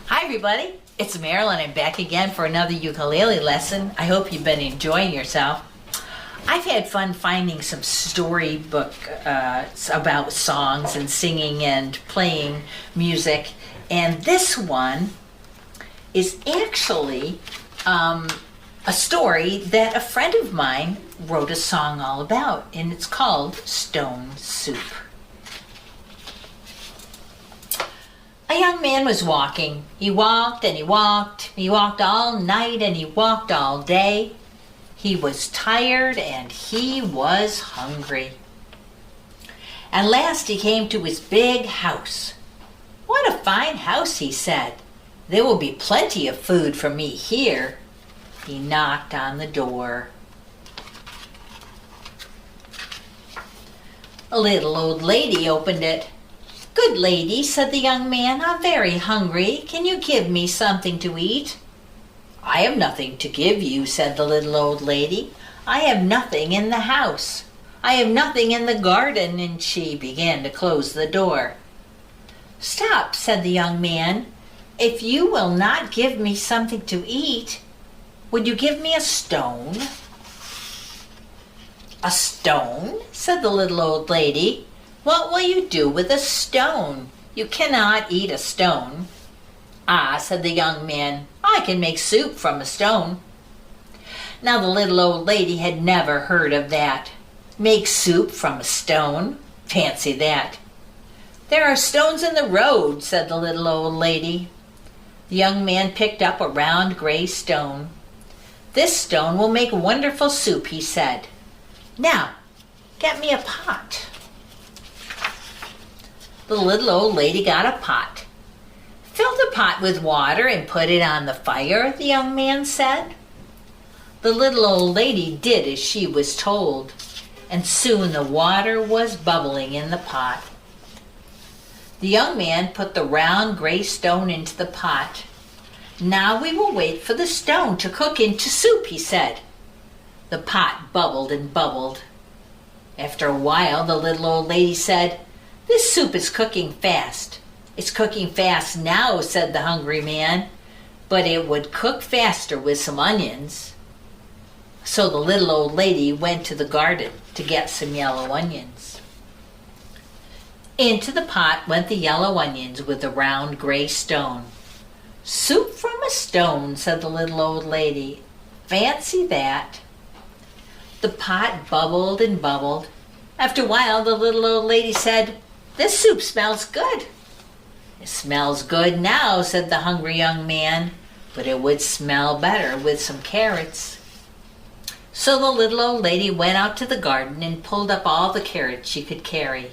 Hi everybody, it's Marilyn. I'm back again for another ukulele lesson. I hope you've been enjoying yourself. I've had fun finding some storybook about songs and singing and playing music, and this one is actually a story that a friend of mine wrote a song all about, and it's called Stone Soup. A young man was walking. He walked and he walked. He walked all night and he walked all day. He was tired and he was hungry. At last he came to his big house. "What a fine house," he said. "There will be plenty of food for me here." He knocked on the door. A little old lady opened it. "Good lady," said the young man, "I'm very hungry. Can you give me something to eat?" "I have nothing to give you," said the little old lady. "I have nothing in the house. I have nothing in the garden," and she began to close the door. "Stop," said the young man. "If you will not give me something to eat, would you give me a stone?" "A stone?" said the little old lady. "What will you do with a stone? You cannot eat a stone." "Ah," said the young man, "I can make soup from a stone." Now the little old lady had never heard of that. Make soup from a stone? Fancy that. "There are stones in the road," said the little old lady. The young man picked up a round gray stone. "This stone will make wonderful soup," he said. "Now, get me a pot." The little old lady got a pot. "Fill the pot with water and put it on the fire," the young man said. The little old lady did as she was told, and soon the water was bubbling in the pot. The young man put the round gray stone into the pot. "Now we will wait for the stone to cook into soup," he said. The pot bubbled and bubbled. After a while, the little old lady said, "This soup is cooking fast." "It's cooking fast now," said the hungry man, "but it would cook faster with some onions." So the little old lady went to the garden to get some yellow onions. Into the pot went the yellow onions with the round gray stone. "Soup from a stone," said the little old lady. "Fancy that." The pot bubbled and bubbled. After a while, the little old lady said, "This soup smells good." "It smells good now," said the hungry young man, "but it would smell better with some carrots." So the little old lady went out to the garden and pulled up all the carrots she could carry.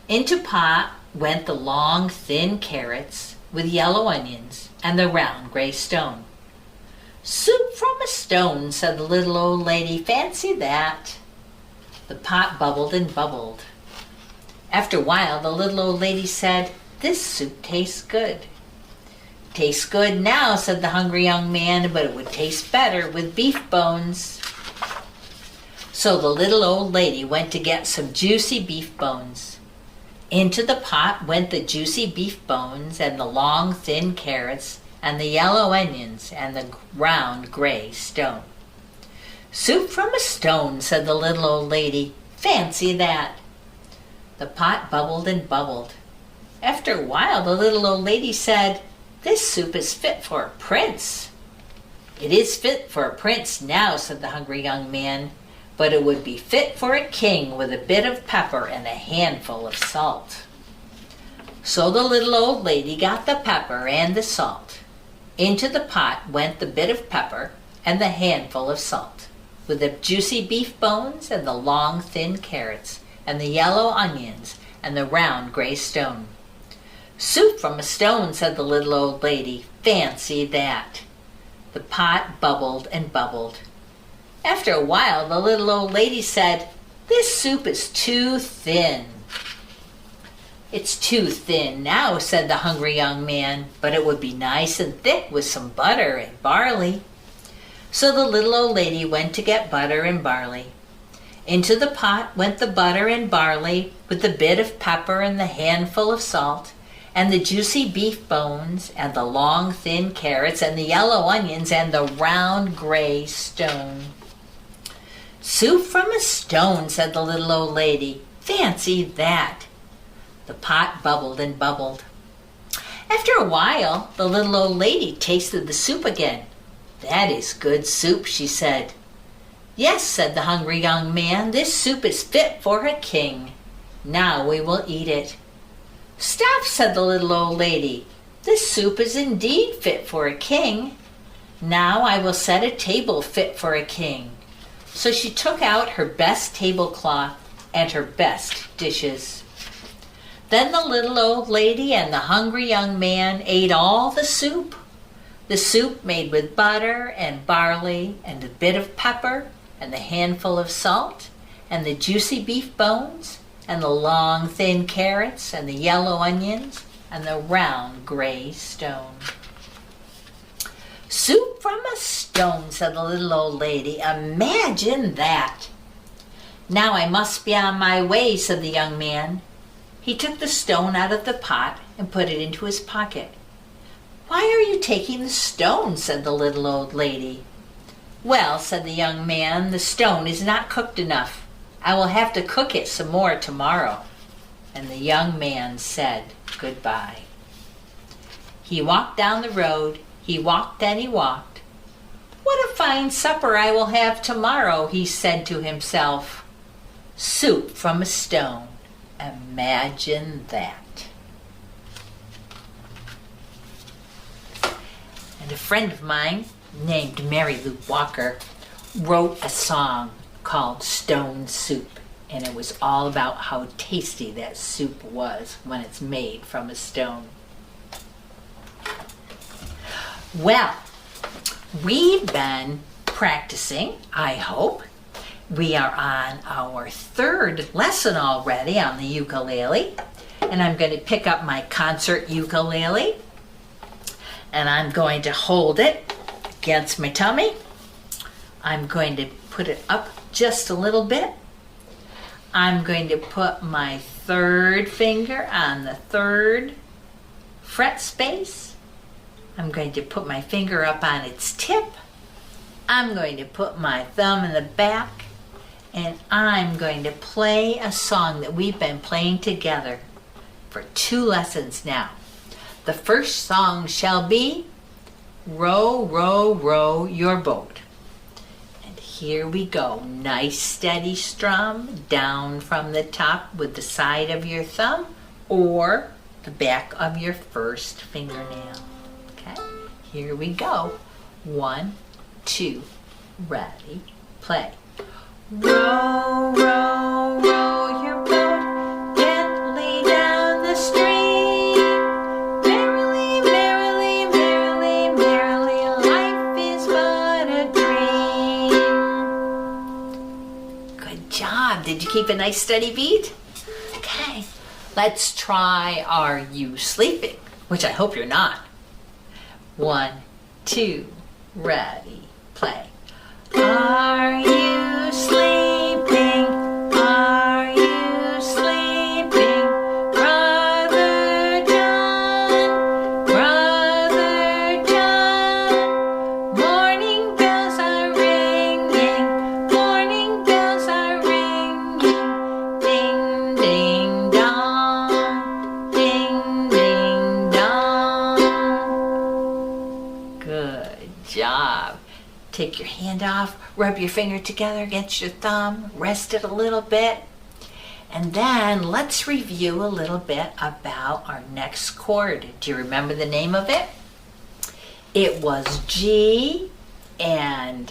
Into pot went the long, thin carrots with yellow onions and the round gray stone. "Soup from a stone," said the little old lady. "Fancy that." The pot bubbled and bubbled. After a while, the little old lady said, "This soup tastes good." "Tastes good now," said the hungry young man, "but it would taste better with beef bones." So the little old lady went to get some juicy beef bones. Into the pot went the juicy beef bones and the long, thin carrots and the yellow onions and the round gray stone. "Soup from a stone," said the little old lady. "Fancy that." The pot bubbled and bubbled. After a while, the little old lady said, "This soup is fit for a prince." "It is fit for a prince now," said the hungry young man, "but it would be fit for a king with a bit of pepper and a handful of salt." So the little old lady got the pepper and the salt. Into the pot went the bit of pepper and the handful of salt, with the juicy beef bones and the long, thin carrots and the yellow onions and the round gray stone. "Soup from a stone," said the little old lady. "Fancy that." The pot bubbled and bubbled. After a while, the little old lady said, "This soup is too thin." "It's too thin now," said the hungry young man, "but it would be nice and thick with some butter and barley." So the little old lady went to get butter and barley. Into the pot went the butter and barley with the bit of pepper and the handful of salt, and the juicy beef bones, and the long thin carrots, and the yellow onions, and the round gray stone. Soup from a stone, said the little old lady. Fancy that. The pot bubbled and bubbled. After a while, the little old lady tasted the soup again. That is good soup, she said. Yes, said the hungry young man, this soup is fit for a king. Now we will eat it. Stop, said the little old lady. This soup is indeed fit for a king. Now I will set a table fit for a king. So she took out her best tablecloth and her best dishes. Then the little old lady and the hungry young man ate all the soup made with butter and barley and a bit of pepper and the handful of salt and the juicy beef bones and the long thin carrots and the yellow onions and the round gray stone. Soup from a stone, said the little old lady. Imagine that. Now I must be on my way, said the young man. He took the stone out of the pot and put it into his pocket. Why are you taking the stone, said the little old lady. Well, said the young man, the stone is not cooked enough. I will have to cook it some more tomorrow. And the young man said goodbye. He walked down the road. He walked and he walked. What a fine supper I will have tomorrow, he said to himself. Soup from a stone. Imagine that. And a friend of mine named Marilyn Walker wrote a song called Stone Soup, and it was all about how tasty that soup was when it's made from a stone. Well, we've been practicing, I hope. We are on our third lesson already on the ukulele, and I'm going to pick up my concert ukulele, and I'm going to hold it against my tummy. I'm going to put it up just a little bit. I'm going to put my third finger on the third fret space. I'm going to put my finger up on its tip. I'm going to put my thumb in the back, and I'm going to play a song that we've been playing together for 2 lessons now. The first song shall be Row, Row, Row Your Boat. And here we go. Nice steady strum down from the top with the side of your thumb or the back of your first fingernail. Okay, here we go. 1, 2, ready, play. Row, row, row your boat gently down the stream. Merrily, merrily, merrily, merrily, life is but a dream. Good job. Did you keep a nice steady beat? Okay, let's try Are You Sleeping? Which I hope you're not. 1, 2, ready, play. Are you sleeping? Are you sleeping? Brother John, Brother John. Morning bells are ringing, morning bells are ringing. Ding, ding, dong, ding, ding, dong. Good job. Take your hand off, rub your finger together against your thumb, rest it a little bit, and then let's review a little bit about our next chord. Do you remember the name of it? It was G, and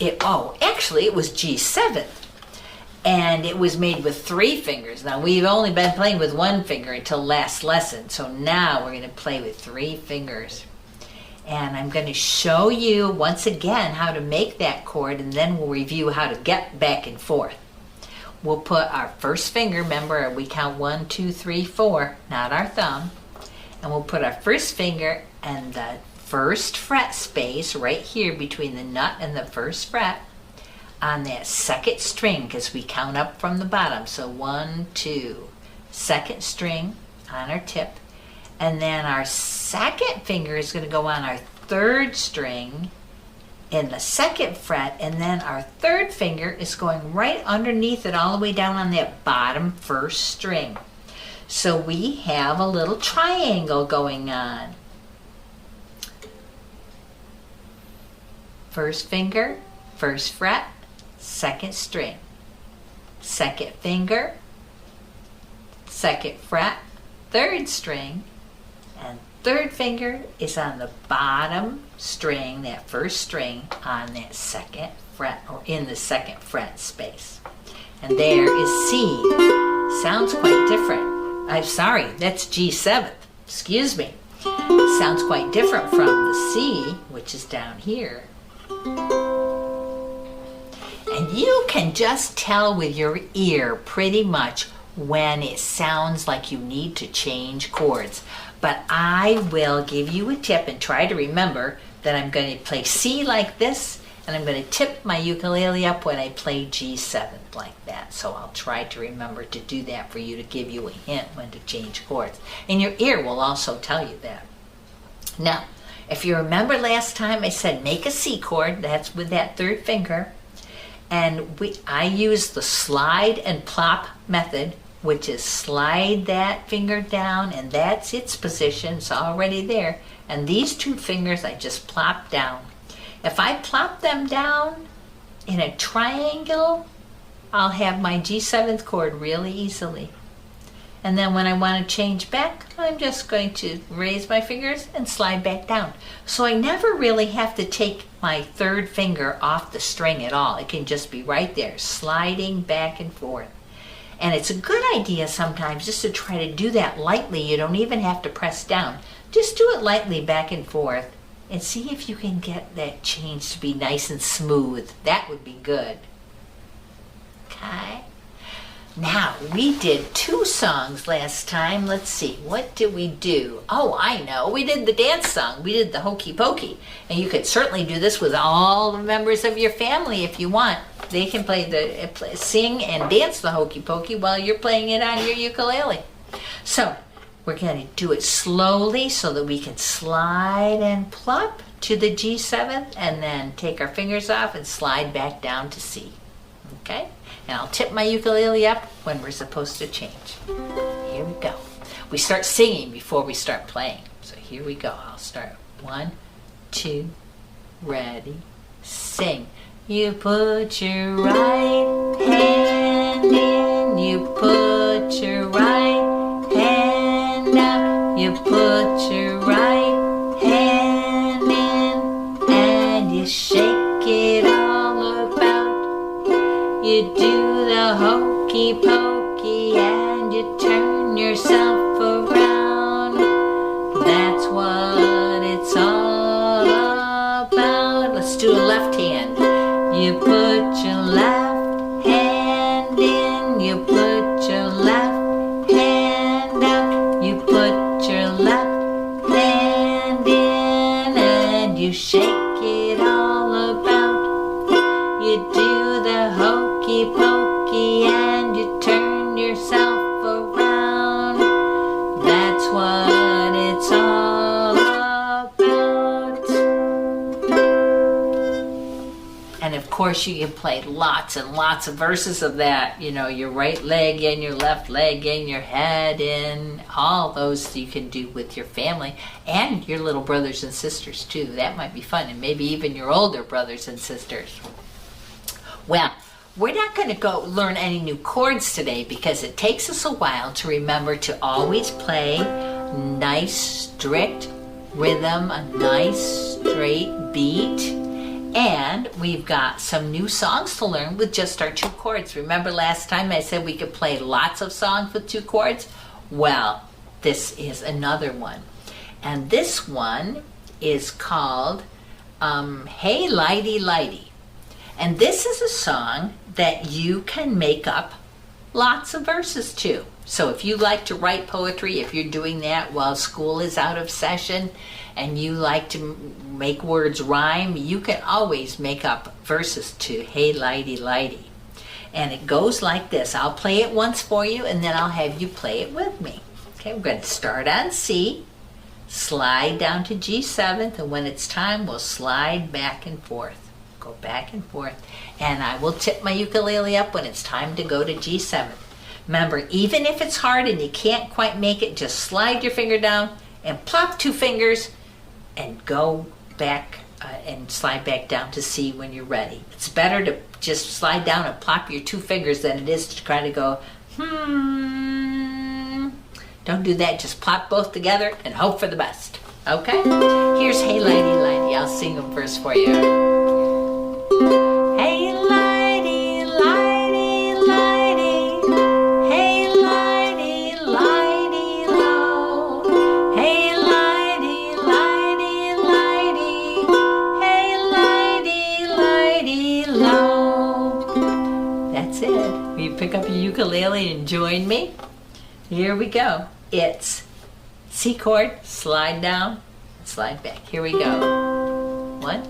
it was G7, and it was made with 3 fingers. Now we've only been playing with 1 finger until last lesson, so now we're going to play with 3 fingers. And I'm going to show you once again how to make that chord, and then we'll review how to get back and forth. We'll put our first finger, remember we count 1, 2, 3, 4, not our thumb, and we'll put our first finger in the first fret space right here between the nut and the first fret on that second string, because we count up from the bottom. So 1, 2, second string on our tip. And then our second finger is going to go on our third string in the second fret, and then our third finger is going right underneath it all the way down on that bottom first string. So we have a little triangle going on. First finger, first fret, second string. Second finger, second fret, third string, and third finger is on the bottom string, that first string on that second fret, or in the second fret space. And there is C. Sounds quite different. I'm sorry, that's G7. Excuse me. Sounds quite different from the C, which is down here. And you can just tell with your ear pretty much when it sounds like you need to change chords. But I will give you a tip and try to remember that I'm going to play C like this, and I'm going to tip my ukulele up when I play G7 like that. So I'll try to remember to do that for you, to give you a hint when to change chords. And your ear will also tell you that. Now, if you remember last time I said make a C chord, that's with that third finger. And I use the slide and plop method, which is slide that finger down, and that's its position. It's already there. And these two fingers I just plop down. If I plop them down in a triangle, I'll have my G7th chord really easily. And then when I want to change back, I'm just going to raise my fingers and slide back down. So I never really have to take my third finger off the string at all. It can just be right there, sliding back and forth. And it's a good idea sometimes just to try to do that lightly. You don't even have to press down. Just do it lightly back and forth and see if you can get that change to be nice and smooth. That would be good. Okay. Now, we did 2 songs last time. Let's see, what did we do? Oh, I know, we did the dance song. We did the Hokey Pokey. And you could certainly do this with all the members of your family if you want. They can sing and dance the Hokey Pokey while you're playing it on your ukulele. So, we're going to do it slowly so that we can slide and plop to the G7th, and then take our fingers off and slide back down to C. Okay? And I'll tip my ukulele up when we're supposed to change. Here we go. We start singing before we start playing. So here we go. I'll start. 1, 2, ready, sing. You put your right hand in, you put your right hand out, you put your right hand in, and you shake it all about. You do the hokey pokey and you turn yourself around. That's what it's all about. Let's do a left hand. You put your left hand in, you put your left hand out, you put your left hand in, and you shake it all about. You do the hokey pokey and you turn yourself around. That's what it's all about. And of course you can play lots and lots of verses of that. You know, your right leg in, your left leg in, your head in. All those you can do with your family and your little brothers and sisters too. That might be fun, and maybe even your older brothers and sisters. Well, we're not going to go learn any new chords today because it takes us a while to remember to always play nice, strict rhythm, a nice, straight beat. And we've got some new songs to learn with just our 2 chords. Remember last time I said we could play lots of songs with 2 chords? Well, this is another one. And this one is called Hey Lighty Lighty. And this is a song that you can make up lots of verses to. So if you like to write poetry, if you're doing that while school is out of session and you like to make words rhyme, you can always make up verses to Hey Lighty Lighty. And it goes like this. I'll play it once for you and then I'll have you play it with me. Okay, we're going to start on C, slide down to G7th, and when it's time, we'll slide back and forth. Go back and forth. And I will tip my ukulele up when it's time to go to G7th. Remember, even if it's hard and you can't quite make it, just slide your finger down and plop 2 fingers and go back and slide back down to C when you're ready. It's better to just slide down and plop your 2 fingers than it is to try to go, Don't do that. Just plop both together and hope for the best. Okay? Here's Hey Lighty Lighty. I'll sing them first for you. Hey lighty, lighty, lighty. Hey lighty, lighty, low. Hey lighty, lighty, lighty. Hey lighty, lighty, low. That's it. Will you pick up your ukulele and join me? Here we go. It's C chord, slide down, slide back. Here we go. 1,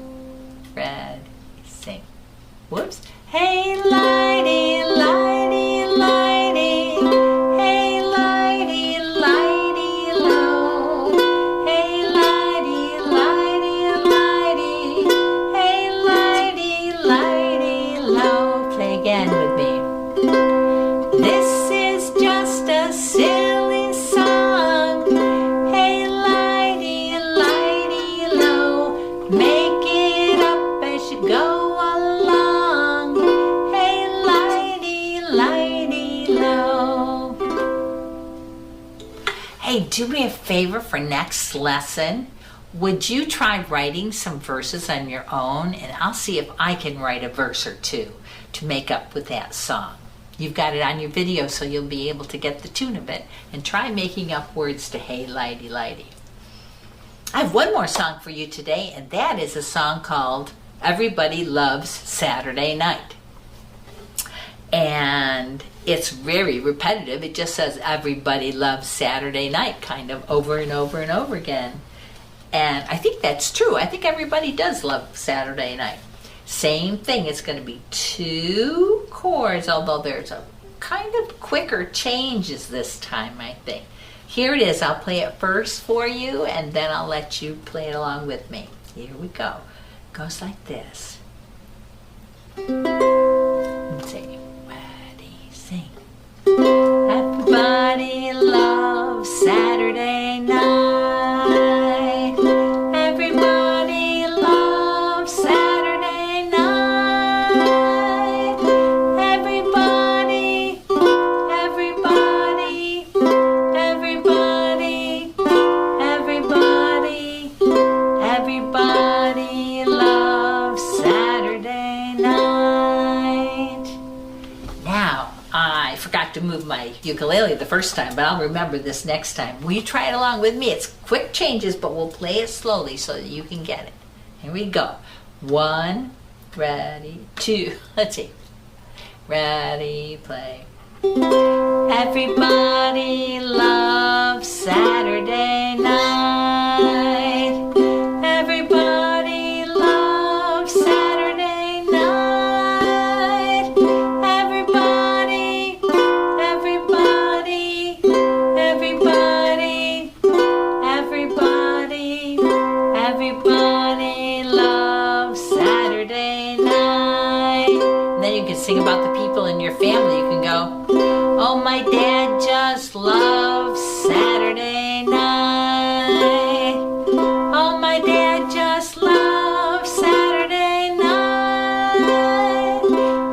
ready, sing. Whoops. Hey lighty, lighty, lighty. Hey lighty, lighty, low. Hey lighty, lighty, lighty. Hey lighty, lighty, low. Play again with me. This is just a silly song. Hey lighty, lighty, low. Make it up as you go along. Hey lighty, lighty, low. Hey, do me a favor for next lesson. Would you try writing some verses on your own? And I'll see if I can write a verse or 2 to make up with that song. You've got it on your video, so you'll be able to get the tune of it and try making up words to Hey Lighty Lighty. I have one more song for you today, and that is a song called Everybody Loves Saturday Night. And it's very repetitive. It just says everybody loves Saturday night kind of over and over and over again. And I think that's true. I think everybody does love Saturday night. Same thing, it's going to be 2 chords, although there's a kind of quicker changes this time, I think. Here it is. I'll play it first for you, and then I'll let you play it along with me. Here we go. It goes like this. Let's see. Ready, sing. Everybody loves Saturday night. Everybody loves Saturday night. Everybody, everybody, everybody, everybody, everybody loves Saturday night. Now, I forgot to move my ukulele the first time, but I'll remember this next time. Will you try it along with me? It's quick changes, but we'll play it slowly so that you can get it. Here we go. 1, ready, 2, let's see. Ready, play. Everybody loves Saturday night. Everybody loves Saturday night. Everybody, everybody, everybody, everybody, everybody loves Saturday night. And then you can sing about the people in your family. You can go, oh, my dad just loves Saturday night. Oh, my dad just loves Saturday night.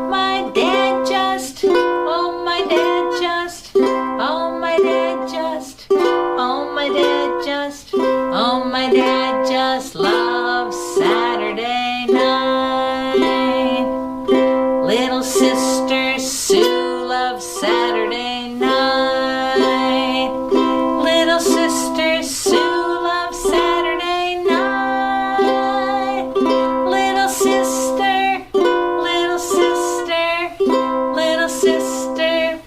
My dad just, oh, my dad just, oh, my dad just, oh, my dad just, oh, my dad just loves Saturday night. Little sister Sue loves Saturday night. Little sister Sue loves Saturday night. Little sister, little sister, little sister,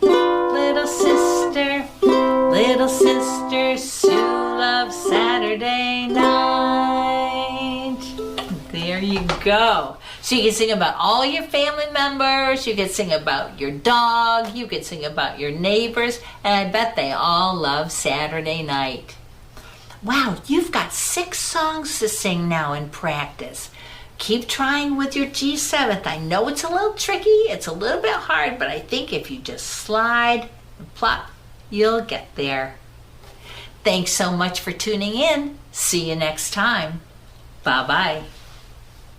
little sister, little sister Sue loves Saturday night. There you go. So So you can sing about all your family members, you can sing about your dog, you can sing about your neighbors, and I bet they all love Saturday night. Wow, you've got 6 songs to sing now in practice. Keep trying with your G7th. I know it's a little tricky, it's a little bit hard, but I think if you just slide and plop, you'll get there. Thanks so much for tuning in. See you next time. Bye-bye.